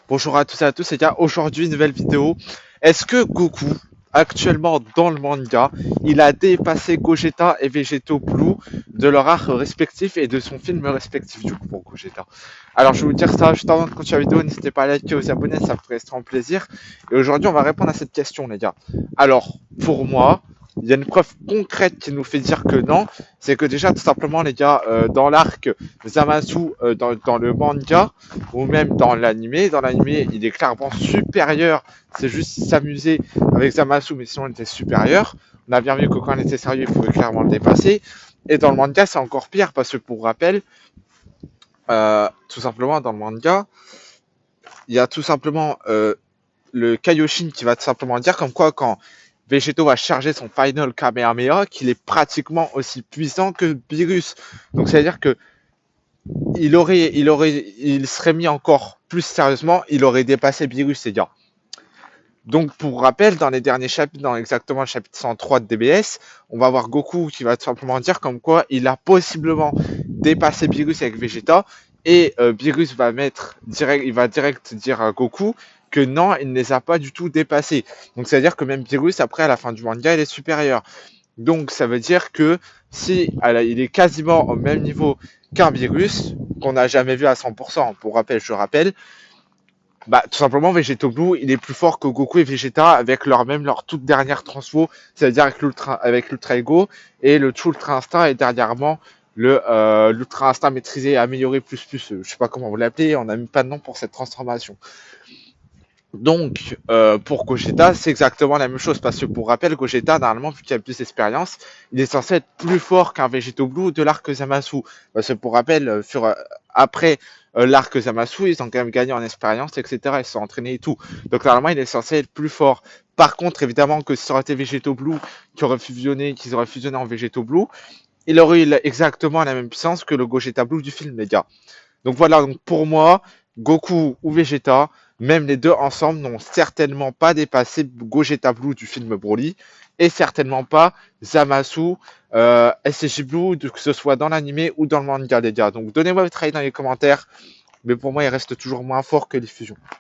Bonjour à tous et à tous, les gars. Aujourd'hui, nouvelle vidéo. Est-ce que Goku, actuellement dans le manga, il a dépassé Gogeta et Vegeto Blue de leur arc respectif et de son film respectif, du coup, pour Gogeta? Alors, je vais vous dire ça juste avant de continuer la vidéo. N'hésitez pas à liker, aux abonner, ça me ferait extrêmement plaisir. Et aujourd'hui, on va répondre à cette question, les gars. Alors, pour moi, il y a une preuve concrète qui nous fait dire que non. C'est que déjà, tout simplement, les gars, dans l'arc Zamasu, dans le manga, ou même dans l'animé, il est clairement supérieur. C'est juste s'amuser avec Zamasu, mais sinon il était supérieur. On a bien vu que quand il était sérieux, il pouvait clairement le dépasser. Et dans le manga, c'est encore pire parce que pour rappel, tout simplement dans le manga, il y a tout simplement le Kaioshin qui va tout simplement dire comme quoi quand Vegeto va charger son Final Kamehameha, qu'il est pratiquement aussi puissant que Beerus. Donc c'est à dire que il serait mis encore plus sérieusement, il aurait dépassé Beerus, les gars. Donc, pour rappel, dans les derniers chapitres, dans exactement le chapitre 103 de DBS, on va voir Goku qui va tout simplement dire comme quoi il a possiblement dépassé Beerus avec Vegeta, et Beerus va il va direct dire à Goku que non, il ne les a pas du tout dépassés. Donc, c'est-à-dire que même Beerus, après, à la fin du manga, il est supérieur. Donc, ça veut dire que si il est quasiment au même niveau qu'un virus, qu'on n'a jamais vu à 100%, je rappelle, bah, tout simplement, Vegeta Blue, il est plus fort que Goku et Vegeta avec leur toute dernière transfo, c'est-à-dire avec l'Ultra Ego et le True Ultra Instinct et dernièrement l'Ultra Instinct maîtrisé et amélioré plus, je sais pas comment vous l'appelez, on n'a mis pas de nom pour cette transformation. Donc, pour Gogeta, c'est exactement la même chose, parce que pour rappel, Gogeta, normalement, vu qu'il a plus d'expérience, il est censé être plus fort qu'un Vegeto Blue de l'arc Zamasu. Parce que pour rappel, après l'arc Zamasu, ils ont quand même gagné en expérience, etc. Ils se sont entraînés et tout. Donc, normalement, il est censé être plus fort. Par contre, évidemment, que si ça aurait été Vegeto Blue qu'ils auraient fusionné en Vegeto Blue, il aurait eu exactement la même puissance que le Gogeta Blue du film, les gars. Donc voilà, donc pour moi, Goku ou Vegeta, même les deux ensemble, n'ont certainement pas dépassé Gogeta Blue du film Broly, et certainement pas Zamasu, SSJ Blue, que ce soit dans l'animé ou dans le manga, les gars. Donc donnez-moi votre avis dans les commentaires, mais pour moi, il reste toujours moins fort que les fusions.